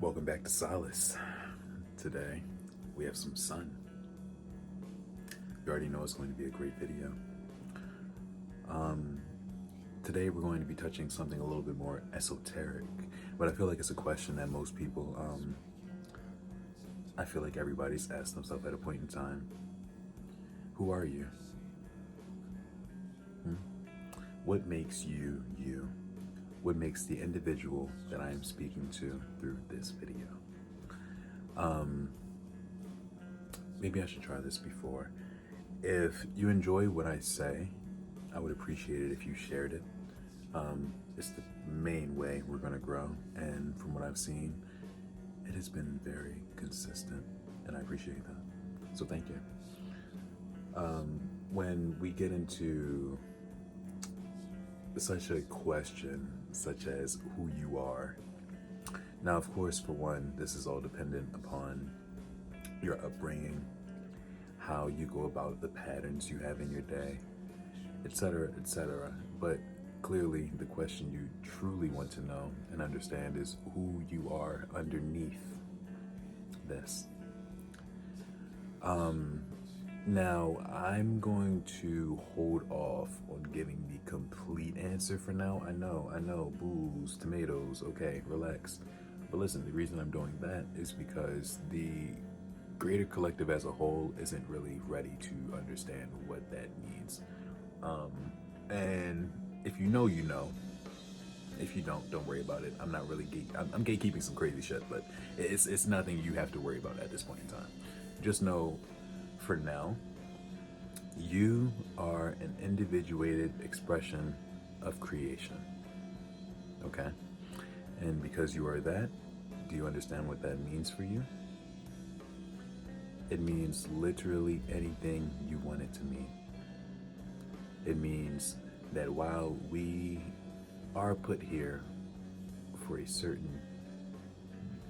Welcome back to Solace. Today we have some sun. You already know it's going to be a great video. Today we're going to be touching something a little bit more esoteric, but I feel like it's a question that most people, I feel like everybody's asked themselves at a point in time. Who are you? What makes you you? What makes the individual that I am speaking to through this video? Maybe I should try this before. If you enjoy what I say, I would appreciate it if you shared it. It's the main way we're gonna grow, and from what I've seen, it has been very consistent, and I appreciate that. So thank you. When we get into such a question such as who you are, now of course, for one, this is all dependent upon your upbringing, how you go about the patterns you have in your day, etc., etc. But clearly the question you truly want to know and understand is who you are underneath this. Now, I'm going to hold off on giving the complete answer for now. I know, booze, tomatoes, okay, relax. But listen, the reason I'm doing that is because the greater collective as a whole isn't really ready to understand what that means. And if you know, you know. If you don't worry about it. I'm not really I'm gatekeeping some crazy shit, but it's nothing you have to worry about at this point in time. Just know, for now, you are an individuated expression of creation. Okay? And because you are that, do you understand what that means for you? It means literally anything you want it to mean. It means that while we are put here for a certain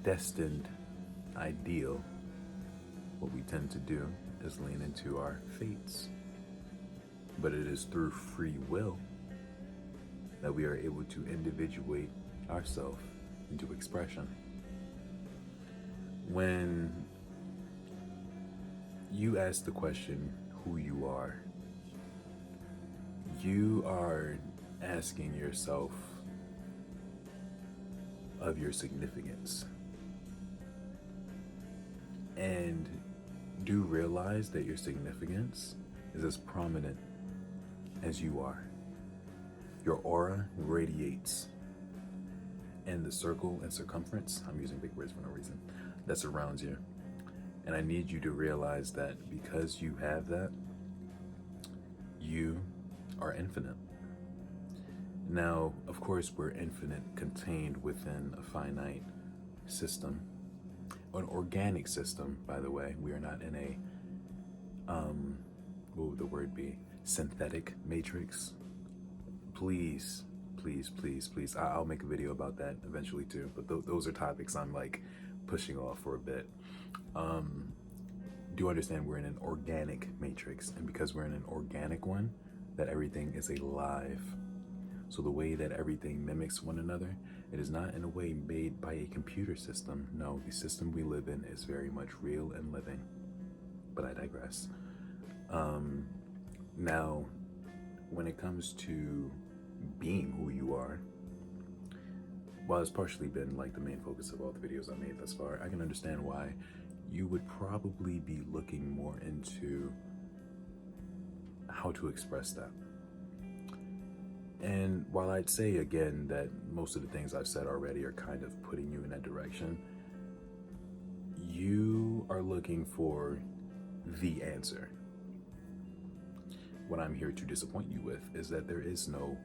destined ideal, what we tend to do is lean into our fates. But it is through free will that we are able to individuate ourselves into expression. When you ask the question, who you are asking yourself of your significance. And do realize that your significance is as prominent as you are. Your aura radiates, and the circle and circumference, I'm using big words for no reason, that surrounds you. And I need you to realize that because you have that, you are infinite. Now, of course, we're infinite contained within a finite system, an organic system, by the way. We are not in a, what would the word be? Synthetic matrix. Please, please, please, please. I'll make a video about that eventually too, but those are topics I'm like pushing off for a bit. Do understand we're in an organic matrix, and because we're in an organic one, that everything is alive. So the way that everything mimics one another, it is not in a way made by a computer system. No, the system we live in is very much real and living. But I digress. Now, when it comes to being who you are, while it's partially been like the main focus of all the videos I made thus far, I can understand why you would probably be looking more into how to express that. And while I'd say again that most of the things I've said already are kind of putting you in that direction, you are looking for the answer. What I'm here to disappoint you with is that there is no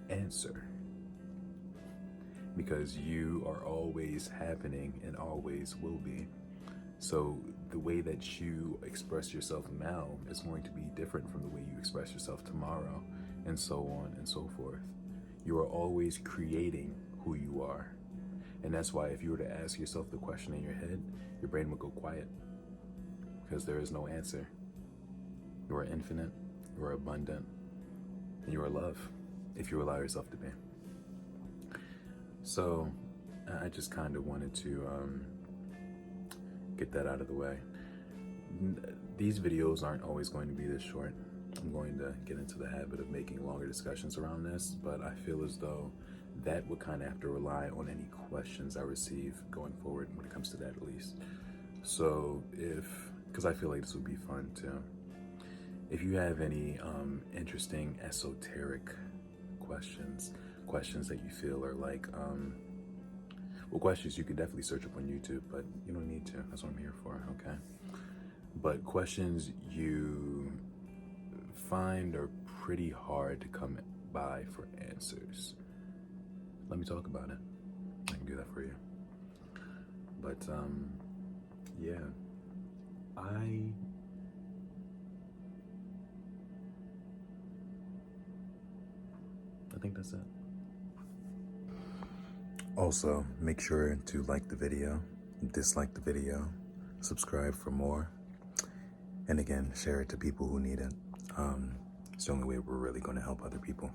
answer. Because you are always happening and always will be. So the way that you express yourself now is going to be different from the way you express yourself tomorrow, and so on and so forth. You are always creating who you are. And that's why if you were to ask yourself the question in your head, your brain would go quiet, because there is no answer. You are infinite, you are abundant, and you are love, if you allow yourself to be. So I just kind of wanted to get that out of the way. These videos aren't always going to be this short. I'm going to get into the habit of making longer discussions around this, but I feel as though that would kind of have to rely on any questions I receive going forward when it comes to that, at least. So because I feel like this would be fun too. If you have any interesting esoteric questions that you feel are like, well, questions you can definitely search up on YouTube, but you don't need to. That's what I'm here for, okay? But questions you find are pretty hard to come by for answers, let me talk about it. I can do that for you. But yeah, I think that's it. Also, make sure to like the video, dislike the video, subscribe for more, and again, share it to people who need it. It's the only way we're really going to help other people.